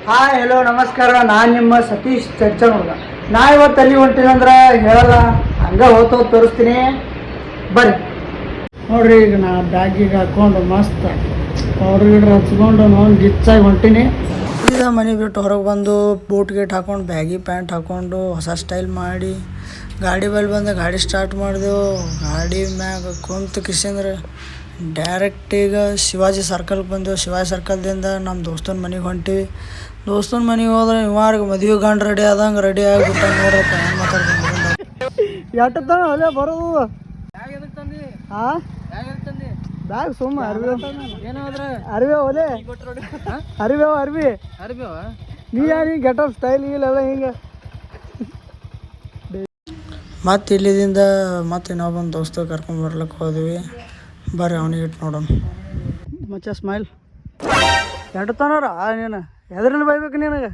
Hi hello ನಮಸ್ಕಾರ. ನಾನು ನಿಮ್ಮ ಸತೀಶ್ ಚರ್ಚನ್ ಹುಡುಗ. ನಾ ಇವತ್ತು ಅಲ್ಲಿ ಹೊಂಟೀನಂದ್ರೆ ಹೇಳಲ್ಲ, ಹಂಗೆ ಹೋಗ್ತೋದು ತೋರಿಸ್ತೀನಿ ಬರ್ರಿ. ನೋಡ್ರಿ, ಈಗ ನಾ ಬ್ಯಾಗಿಗೆ ಹಾಕ್ಕೊಂಡು ಮಸ್ತ್ ಪೌಡ್ರ್ ಗಿಡ್ರ್ ಹಚ್ಕೊಂಡು ನಾನು ಗಿಚ್ಚಾಗಿ ಹೊಂಟೀನಿ. ಈಗ ಮನೆ ಬಿಟ್ಟು ಹೊರಗೆ ಬಂದು ಬೂಟ್ ಗೇಟ್ ಹಾಕ್ಕೊಂಡು ಬ್ಯಾಗಿ ಪ್ಯಾಂಟ್ ಹಾಕ್ಕೊಂಡು ಹೊಸ ಸ್ಟೈಲ್ ಮಾಡಿ ಗಾಡಿ ಬಲ್ಲಿ ಬಂದು ಗಾಡಿ ಸ್ಟಾರ್ಟ್ ಮಾಡಿದೆವು. ಗಾಡಿ ಮ್ಯಾಗ ಕುಂತು ಕಿಸಂದ್ರೆ ಡೈರೆಕ್ಟ್ ಈಗ ಶಿವಾಜಿ ಸರ್ಕಲ್ಗೆ ಬಂದೆವು. ಶಿವಾಜಿ ಸರ್ಕಲ್ದಿಂದ ನಮ್ಮ ದೋಸ್ತನ ಮನೆಗೆ ಹೊಂಟಿವಿ. ದೋಸ್ತನ ಮನೆಗೆ ಹೋದ್ರೆ ಇವಾರ್ಗೆ ಮದುವೆ ಗಂಡು ರೆಡಿ ಆದಂಗೆ ರೆಡಿ ಆಗಿಬಿಟ್ಟ. ನೋಡ್ರಪ್ಪ ಏನು ಮಾತಾಡ್ತೀನಿ ಎಟ್ಟದ ಅಲ್ಲೇ ಬರೋದು. ಹಾಂ ಬ್ಯಾಗ್ ಸುಮ್ಮ ಅರಿವೆ ಏನಾದ್ರೆ ಅರಿವೆ ಒಲೆ ಅರಿವೆ ನೀ ಯಾರು ಗೆಟಪ್ ಸ್ಟೈಲ್ ಇಲ್ಲ ಹಿಂಗೆ. ಮತ್ತು ಇಲ್ಲಿದಿಂದ ಮತ್ತೆ ಇನ್ನೊಬ್ಬನ ದೋಸ್ತ ಕರ್ಕೊಂಡು ಬರ್ಲಿಕ್ಕೆ ಹೋದ್ವಿ. ಬರ್ರಿ ಅವನಿಗೆ ಇಟ್ಟು ನೋಡೋಣ. ಮಚ್ಚ ಸ್ಮೈಲ್ ಎಡ್ತಾನವ್ರ ನೀನು ಎದ್ರಲ್ಲಿ ಬೈಬೇಕು ನಿನಗೆ.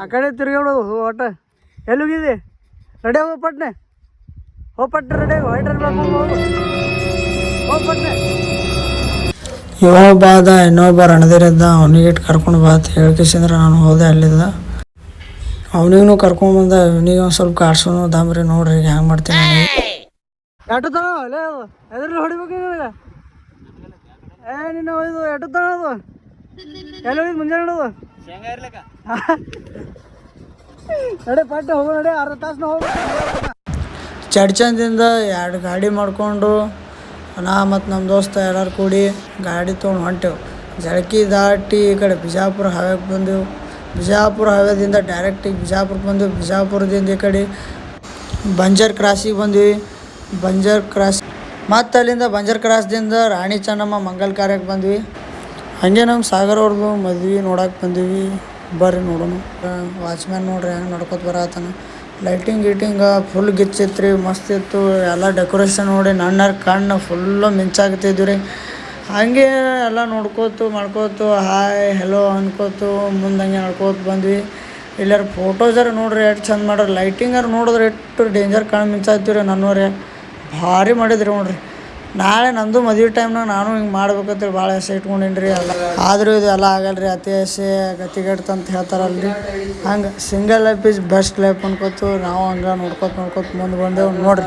ಆ ಕಡೆ ತಿರ್ಗಾಡೋದು ಒಟ್ಟ. ಎಲ್ಲಿ ಹೋಗಿದ್ದಿ? ರೆಡಿ ಹೋಗೋ ಪಟ್ನೆ ರೆಡಿ ವೈಟ್ರಲ್ಲಿ ಬರ್ಕೊಂಡು ಹೋಗು ಪಟ್ನೆ. ಇವ ಬಾದ ಇನ್ನೊಬ್ಬ ರಣದಿರಿದ್ದ, ಅವನಿಗೆ ಇಟ್ಟು ಕರ್ಕೊಂಡು ಬಾ ಅಂತ ಹೇಳ್ಕಿಸಿದ್ರೆ ನಾನು ಹೋದೆ. ಅಲ್ಲಿದ್ದ ಅವನಿಗೂ ಕರ್ಕೊಂಡ್ಬಂದ. ಇವನಿಗೆ ಒಂದು ಸ್ವಲ್ಪ ಕಾಡ್ಸೋನು ದಾಮ್ರಿ. ನೋಡ್ರಿ ಈಗ ಹ್ಯಾಂಗೆ ಮಾಡ್ತೀನಿ. ಎಟ್ಟತಾನ ಅಲ್ಲೇ ಅದು ಎದ್ರಲ್ಲಿ ಹೊಡಿಬೇಕು ನಿನಗೆ. ನಿನ್ನ ಇದು ಎಟ್ಟತಾನ ಅದು ಎಲ್ಲಿ ಹೋಗಿದ್ದು ಮುಂಜಾನೆ ನೋಡೋದು ನಡೆ ಪಟ್ಟೆ ಹೋಗೋ ನಡೆ. ಅರ್ಧ ತಾಸು ಹೋಗಿ ಚಡ್ಚಂದಿಂದ 2 ಗಾಡಿ ಮಾಡಿಕೊಂಡು ನಾ ಮತ್ತು ನಮ್ಮ ದೋಸ್ತ ಎಲ್ಲರೂ ಕೂಡಿ ಗಾಡಿ ತೊಗೊಂಡು ಹೊಂಟೆವು. ಜಳಕಿ ದಾಟಿ ಈ ಕಡೆ ಬಿಜಾಪುರ ಹೈವೇಗೆ ಬಂದೆವು. ಬಿಜಾಪುರ ಹೈವೇದಿಂದ ಡೈರೆಕ್ಟಿಗೆ ಬಿಜಾಪುರಕ್ಕೆ ಬಂದೆವು. ಬಿಜಾಪುರದಿಂದ ಈ ಕಡೆ ಬಂಜರ್ ಕ್ರಾಸಿಗೆ ಬಂದ್ವಿ. ಬಂಜರ್ ಕ್ರಾಸ್ ಮತ್ತು ಅಲ್ಲಿಂದ ಬಂಜರ್ ಕ್ರಾಸ್ದಿಂದ ರಾಣಿ ಚೆನ್ನಮ್ಮ ಮಂಗಲ್ ಕಾರ್ಯಕ್ಕೆ ಬಂದ್ವಿ. ಹಾಗೆ ನಮ್ಮ ಸಾಗರ್ ಅವ್ರದ್ದು ಮದ್ವೆ ನೋಡಕ್ಕೆ ಬಂದೀವಿ. ಬರ್ರಿ ನೋಡೋಣ. ವಾಚ್ಮ್ಯಾನ್ ನೋಡ್ರಿ ಹೆಂಗೆ ನಡ್ಕೊತ ಬರತ್ತಾನ. ಲೈಟಿಂಗ್ ಗೀಟಿಂಗ ಫುಲ್ ಗಿಚ್ಚಿತ್ತು ರೀ, ಮಸ್ತ್ ಇತ್ತು. ಎಲ್ಲ ಡೆಕೋರೇಷನ್ ನೋಡಿ ನನ್ನ ಕಣ್ಣು ಫುಲ್ಲು ಮಿಂಚಾಗ್ತಿದ್ವಿ ರೀ. ಹಾಗೆ ಎಲ್ಲ ನೋಡ್ಕೋತು ಮಾಡ್ಕೋತು ಹಾಯ್ ಹೆಲೋ ಅನ್ಕೋತು ಮುಂದಂಗೆ ನಡ್ಕೋತ ಬಂದ್ವಿ. ಎಲ್ಲರೂ ಫೋಟೋಸರ ನೋಡ್ರಿ ಎಷ್ಟು ಚಂದ ಮಾಡ್ರಿ. ಲೈಟಿಂಗಾರು ನೋಡಿದ್ರೆ ಎಷ್ಟು ಡೇಂಜರ್ ಕಣ್ಣು ಮಿಂಚಾಗ್ತೀವಿ ರೀ. ನನ್ನೂರೇ ಭಾರಿ ಮಾಡಿದ್ರಿ ನೋಡ್ರಿ. ನಾಳೆ ನಂದು ಮದುವೆ ಟೈಮ್ನಾಗ ನಾನು ಹಿಂಗೆ ಮಾಡ್ಬೇಕಂತೇಳಿ ಭಾಳ ಆಸೆ ಇಟ್ಕೊಂಡೀನಿ ರೀ. ಎಲ್ಲ ಆದರೂ ಇದು ಎಲ್ಲ ಆಗಲ್ರಿ. ಅತಿ ಆಸೆ ಗತಿಗೆಡ್ತಂತ ಹೇಳ್ತಾರಲ್ರಿ, ಹಂಗೆ single life is best life ಅನ್ಕೋತು ನಾವು ಹಂಗೆ ನೋಡ್ಕೊತ ಮುಂದೆ ಬಂದೆವು ನೋಡ್ರಿ.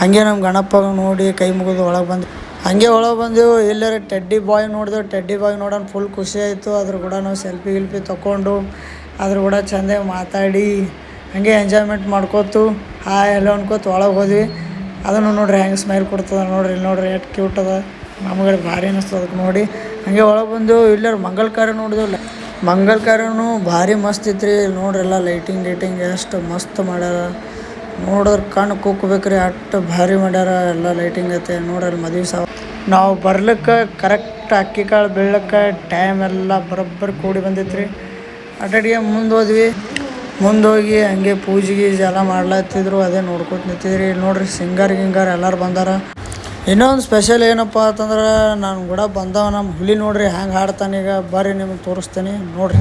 ಹಾಗೆ ನಮ್ಮ ಗಣಪ ನೋಡಿ ಕೈ ಮುಗಿದು ಒಳಗೆ ಬಂದು ಹಾಗೆ ಒಳಗೆ ಬಂದೆವು. ಎಲ್ಲರ ಟೆಡ್ಡಿ ಬಾಯ್ ನೋಡಿದೆವು. ಟೆಡ್ಡಿ ಬಾಯ್ ನೋಡೋಣ ಫುಲ್ ಖುಷಿ ಆಯಿತು. ಅದ್ರ ಕೂಡ ನಾವು ಸೆಲ್ಫಿ ಗಿಲ್ಫಿ ತೊಗೊಂಡು ಅದ್ರ ಕೂಡ ಚೆಂದ ಮಾತಾಡಿ ಹಾಗೆ ಎಂಜಾಯ್ಮೆಂಟ್ ಮಾಡ್ಕೋತು ಹಾಯ್ ಎಲ್ಲೋ ಅನ್ಕೋತ ಒಳಗೆ ಹೋದ್ವಿ. ಅದನ್ನು ನೋಡ್ರಿ ಹೆಂಗೆ ಸ್ಮೈಲ್ ಕೊಡ್ತದ ನೋಡ್ರಿ. ಇಲ್ಲಿ ನೋಡ್ರಿ ಎಷ್ಟು ಕ್ಯೂಟ್ ಅದ. ನಮಗೆ ಭಾರಿ ಅನ್ನಿಸ್ತದೆ ಅದಕ್ಕೆ ನೋಡಿ. ಹಾಗೆ ಒಳಗೆ ಬಂದೆವು. ಇಲ್ಲರ ಮಂಗಲ್ ಕಾರ್ಯ ನೋಡಿದೆವು. ಮಂಗಲ್ ಕಾರ್ಯನೂ ಭಾರಿ ಮಸ್ತ್ ಇತ್ತು ರೀ. ಇಲ್ಲಿ ನೋಡ್ರಿ ಎಲ್ಲ ಲೈಟಿಂಗ್ ಗೀಟಿಂಗ್ ಎಷ್ಟು ಮಸ್ತ್ ಮಾಡ್ಯಾರ. ನೋಡಿದ್ರೆ ಕಣ್ಣು ಕುಕ್ಕಬೇಕ್ರಿ ಅಷ್ಟು ಭಾರಿ ಮಾಡ್ಯಾರ. ಎಲ್ಲ ಲೈಟಿಂಗ್ ಐತೆ ನೋಡ್ರಿ. ಅಲ್ಲಿ ಮದುವೆ ನಾವು ಬರ್ಲಿಕ್ಕೆ ಕರೆಕ್ಟ್ ಅಕ್ಕಿ ಕಾಳು ಬೀಳಕ್ಕೆ ಟೈಮ್ ಎಲ್ಲ ಬರೋಬ್ಬರಿ ಕೂಡಿ ಬಂದಿತ್ತು ರೀ. ಅಟಡಿಗೆ ಮುಂದೋಗಿ ಹಂಗೆ ಪೂಜೆ ಗೀಜೆ ಎಲ್ಲ ಮಾಡ್ಲತ್ತಿದ್ರು. ಅದೇ ನೋಡ್ಕೊತ ನಿಂತಿದ್ರಿ. ನೋಡ್ರಿ ಸಿಂಗರ್ ಗಿಂಗರ್ ಎಲ್ಲರೂ ಬಂದಾರ. ಇನ್ನೊಂದು ಸ್ಪೆಷಲ್ ಏನಪ್ಪ ಅಂತಂದ್ರೆ ನಾನು ಕೂಡ ಬಂದವ ನಮ್ಮ ಹುಲಿ ನೋಡ್ರಿ ಹ್ಯಾಂಗೆ ಹಾಡ್ತಾನೆ. ಈಗ ಬರ್ರಿ ನಿಮಗೆ ತೋರಿಸ್ತೀನಿ ನೋಡ್ರಿ.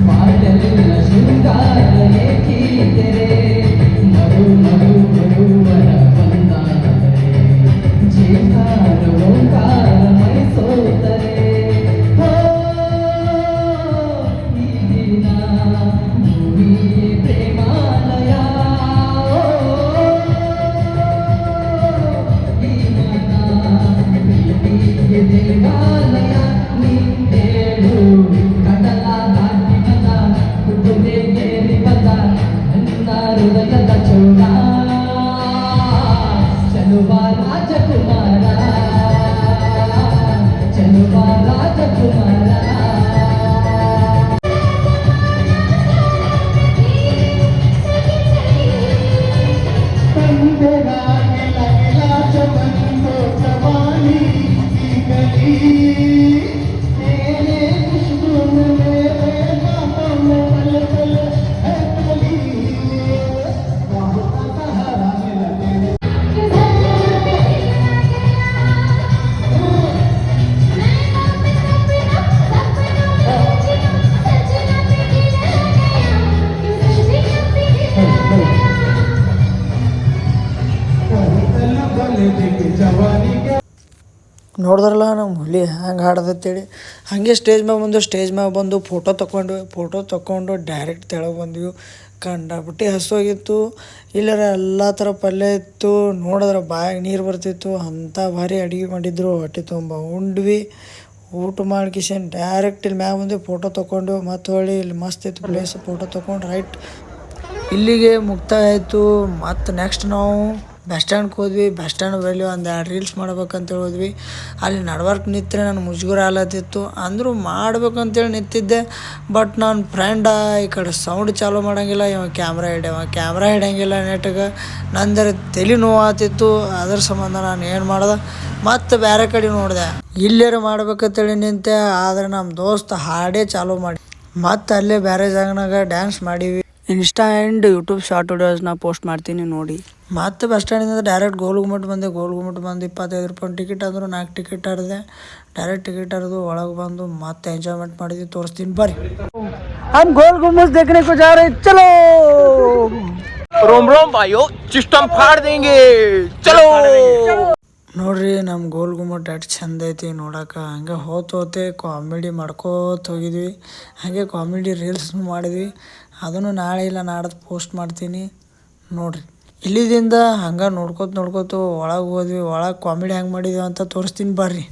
ನೋಡಿದ್ರಲ್ಲ ನಮ್ಮ ಹುಲಿ ಹ್ಯಾಂಗೆ ಹಾಡ್ದತ್ತೇಳಿ ಹಾಗೆ ಸ್ಟೇಜ್ ಮ್ಯಾಗ ಬಂದು ಫೋಟೋ ತೊಗೊಂಡು ಡೈರೆಕ್ಟ್ ತೆಳಗೆ ಬಂದ್ವಿ. ಕಂಡಾಪಟ್ಟಿ ಹಸುವಾಗಿತ್ತು. ಇಲ್ಲರ ಎಲ್ಲ ಥರ ಪಲ್ಯ ಇತ್ತು. ನೋಡಿದ್ರೆ ಬಾಯಾಗ ನೀರು ಬರ್ತಿತ್ತು. ಅಂಥ ಭಾರಿ ಅಡುಗೆ ಮಾಡಿದ್ರು. ಹೊಟ್ಟೆ ತುಂಬ ಉಂಡ್ವಿ. ಊಟ ಮಾಡ್ಕಿಶನ್ ಡೈರೆಕ್ಟ್ ಇಲ್ಲಿ ಮ್ಯಾಗ ಬಂದು ಫೋಟೋ ತೊಗೊಂಡು ಮತ್ತು ಹೊಳ್ಳಿ ಇಲ್ಲಿ ಮಸ್ತ್ ಇತ್ತು ಪ್ಲೇಸ್. ಫೋಟೋ ತೊಗೊಂಡು ರೈಟ್ ಇಲ್ಲಿಗೆ ಮುಕ್ತಾಯ ಆಯಿತು. ಮತ್ತು ನೆಕ್ಸ್ಟ್ ನಾವು ಬಸ್ ಸ್ಟ್ಯಾಂಡ್ಗೆ ಹೋದ್ವಿ. ಬಸ್ ಸ್ಟ್ಯಾಂಡ್ ಬಳಿ ಒಂದು 2 ರೀಲ್ಸ್ ಮಾಡ್ಬೇಕಂತೇಳಿ ಹೋದ್ವಿ. ಅಲ್ಲಿ ನಡ್ವರ್ಕ್ ನಿಂತ್ರೆ ನನಗೆ ಮುಜುಗರ ಆಗ್ಲತ್ತಿತ್ತು. ಅಂದರೂ ಮಾಡ್ಬೇಕಂತೇಳಿ ನಿಂತಿದ್ದೆ. ಬಟ್ ನನ್ನ ಫ್ರೆಂಡ ಈ ಕಡೆ ಸೌಂಡ್ ಚಾಲೂ ಮಾಡೋಂಗಿಲ್ಲ, ಇವ ಕ್ಯಾಮ್ರಾ ಹಿಡಿಯಂಗಿಲ್ಲ ನೆಟ್ಗೆ. ನಂದರ ತಲೆ ನೋವು ಆತಿತ್ತು. ಅದ್ರ ಸಂಬಂಧ ನಾನು ಏನು ಮಾಡ್ದೆ, ಮತ್ತು ಬೇರೆ ಕಡೆ ನೋಡಿದೆ. ಇಲ್ಲೇರು ಮಾಡ್ಬೇಕಂತೇಳಿ ನಿಂತೆ. ಆದರೆ ನಮ್ಮ ದೋಸ್ತ ಹಾಡೇ ಚಾಲೂ ಮಾಡಿ ಮತ್ತು ಅಲ್ಲೇ ಬೇರೆ ಜಾಗನಾಗ ಡ್ಯಾನ್ಸ್ ಮಾಡೀವಿ. ಇನ್ಸ್ಟಾ ಆ್ಯಂಡ್ ಯೂಟ್ಯೂಬ್ ಶಾರ್ಟ್ ವಿಡಿಯೋಸ್ನ ಪೋಸ್ಟ್ ಮಾಡ್ತೀನಿ ನೋಡಿ. ಮತ್ತು ಬಸ್ ಸ್ಟ್ಯಾಂಡಿಂದ ಡೈರೆಕ್ಟ್ ಗೋಲ್ ಗುಮ್ಮಟ್ ಬಂದು 25 ರೂಪಾಯಿ ಟಿಕೆಟ್ ಅಂದರು. 4 ಟಿಕೆಟ್ ಹರಿದೆ. ಡೈರೆಕ್ಟ್ ಟಿಕೆಟ್ ಹರಿದು ಒಳಗೆ ಬಂದು ಮತ್ತೆ ಎಂಜಾಯ್ಮೆಂಟ್ ಮಾಡಿದ್ವಿ. ತೋರಿಸ್ತೀನಿ ಬರ್ರಿ. हम गोल गुम्बद देखने को जा रहे हैं, चलो। रोम रोम भाइयों, सिस्टम फाड़ देंगे, चलो। ನೋಡ್ರಿ ನಮ್ಮ ಗೋಲ್ ಗುಮ್ಮಟ್ ಎಷ್ಟು ಚಂದ ಐತಿ ನೋಡಕ್ಕೆ. ಹಂಗೆ ಹೋತೆ ಕಾಮಿಡಿ ಮಾಡ್ಕೋತ ಹೋಗಿದ್ವಿ. ಹಾಗೆ ಕಾಮಿಡಿ ರೀಲ್ಸ್ ಮಾಡಿದ್ವಿ. ಅದನ್ನು ನಾಳೆ ಇಲ್ಲ ನಾಡ್ದು ಪೋಸ್ಟ್ ಮಾಡ್ತೀನಿ ನೋಡ್ರಿ. ಇಲ್ಲಿದಿಂದ ಹಂಗೆ ನೋಡ್ಕೋತ ಒಳಗೆ ಹೋದ್ವಿ. ಒಳಗೆ ಕಾಮಿಡಿ ಹೆಂಗೆ ಮಾಡಿದ್ವಿ ಅಂತ ತೋರಿಸ್ತೀನಿ ಬರ್ರಿ.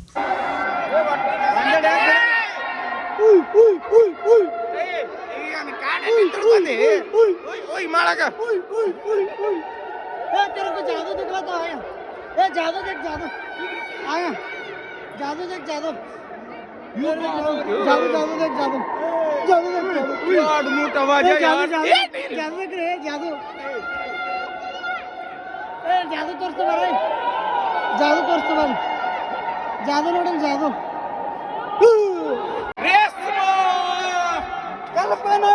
ಜಾದು ತೋರಿಸ್ತು ಬರ್ರಿ. ಜಾದು ನೋಡೋಣ. ಜಾದು ಕಲ್ಪನಾ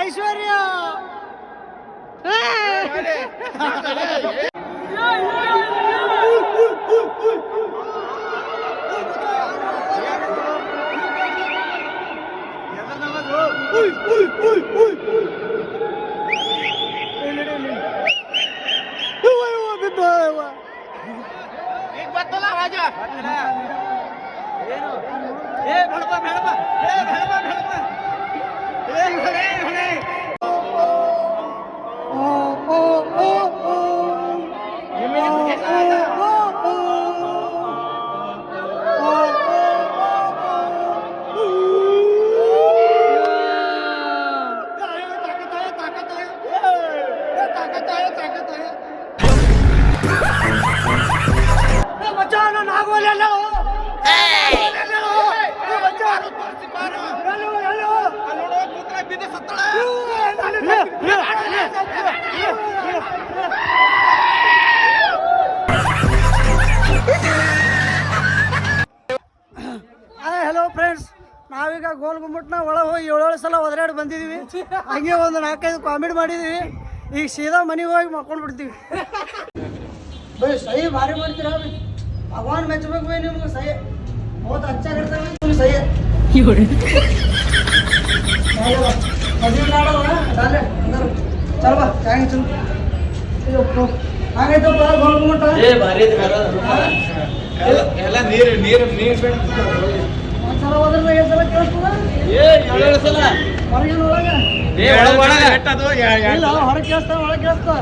ಐಶ್ವರ್ಯ ಹಲೋ ಫ್ರೆಂಡ್ಸ್, ನಾವೀಗ ಗೋಲ್ ಗುಮ್ಮಟ್ನ ಒಳಗೆ ಹೋಗಿ 7 ಸಲ ಒದರಾಡಿ ಬಂದಿದ್ದೀವಿ. ಹಂಗೆ ಒಂದು 4-5 ಕಾಮಿಡಿ ಮಾಡಿದ್ದೀವಿ. ಈಗ ಸೀದಾ ಮನೆಗೆ ಹೋಗಿ ಮಾಡ್ಕೊಂಡು ಬಿಡ್ತೀವಿ. ಬೈ ಸಹಿ ಭಾರಿ ಮಾಡ್ತೀರಾ ಬೈ. ಭಗವಾನ್ ಮೆಚ್ಚಬೇಕು ಬೈ ನಿಮ್ಗೆ. ಸಹಿ बहुत अच्छा करता है तुम. सही है मजे लाडो ना डाले अंदर. चल बा जाएंगे. चल आगे तो बड़ा गोल गुम्मट है. ए भारी दिखारा ಎಲ್ಲ ನೀರು ಬೇಡ. ಒಂದ್ಸಲ ಹೋದ್ರೆ ಎಷ್ಟು ಸಲ ಕೇಳಿಸ್ತದ? 7 ಸಲ ಹೊರಗೆ ಒಳಗೆ. ಒಳಗೆ ಹೆಟ್ಟದು ಇಲ್ಲ, ಹೊರಗೆ ಕೇಳಿಸ್ತಾ, ಒಳಗೆ ಕೇಳಿಸ್ತಾ.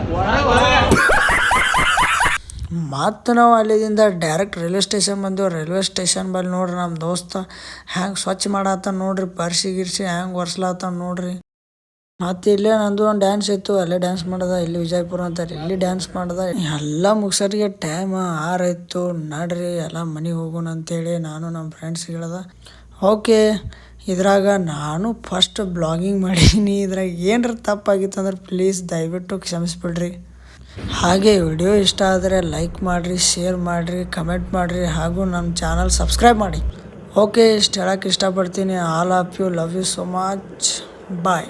ಮತ್ತು ನಾವು ಅಲ್ಲಿಂದ ಡೈರೆಕ್ಟ್ ರೈಲ್ವೆ ಸ್ಟೇಷನ್ ಬಂದೆವು. ರೈಲ್ವೆ ಸ್ಟೇಷನ್ ಬಳಿ ನೋಡ್ರಿ ನಮ್ಮ ದೋಸ್ತ ಹ್ಯಾಂಗೆ ಸ್ವಚ್ಛ ಮಾಡತ್ತ ನೋಡ್ರಿ. ಗಿರ್ಸಿ ಹ್ಯಾಂಗೆ ಒರೆಸ್ಲಾತ ನೋಡ್ರಿ. ಮತ್ತು ಇಲ್ಲೇ ನಂದು ಒಂದು ಡ್ಯಾನ್ಸ್ ಇತ್ತು, ಅಲ್ಲೇ ಡ್ಯಾನ್ಸ್ ಮಾಡ್ದೆ. ಇಲ್ಲಿ ವಿಜಯಪುರ ಅಂತಾರೆ, ಇಲ್ಲಿ ಡ್ಯಾನ್ಸ್ ಮಾಡ್ದೆ. ಎಲ್ಲ ಮುಗ್ಸರಿಗೆ ಟೈಮ್ 6 ಆಯಿತು. ನಡ್ರಿ ಎಲ್ಲ ಮನೆಗೆ ಹೋಗೋಣ ಅಂತೇಳಿ ನಾನು ನಮ್ಮ ಫ್ರೆಂಡ್ಸ್ ಹೇಳ್ದೆ. ಓಕೆ, ಇದ್ರಾಗ ನಾನು ಫಸ್ಟ್ ಬ್ಲಾಗಿಂಗ್ ಮಾಡೀನಿ. ಇದ್ರಾಗ ಏನರ ತಪ್ಪಾಗಿತ್ತು ಅಂದ್ರೆ ಪ್ಲೀಸ್ ದಯವಿಟ್ಟು ಕ್ಷಮಿಸ್ಬಿಡ್ರಿ. ಹಾಗೆ ವಿಡಿಯೋ ಇಷ್ಟ ಆದರೆ ಲೈಕ್ ಮಾಡಿರಿ, ಶೇರ್ ಮಾಡಿರಿ, ಕಮೆಂಟ್ ಮಾಡಿರಿ, ಹಾಗೂ ನಮ್ಮ ಚಾನಲ್ ಸಬ್ಸ್ಕ್ರೈಬ್ ಮಾಡಿ. ಓಕೆ, ಇಷ್ಟು ಹೇಳೋಕ್ಕೆ ಇಷ್ಟಪಡ್ತೀನಿ. All of you, love you so much. Bye.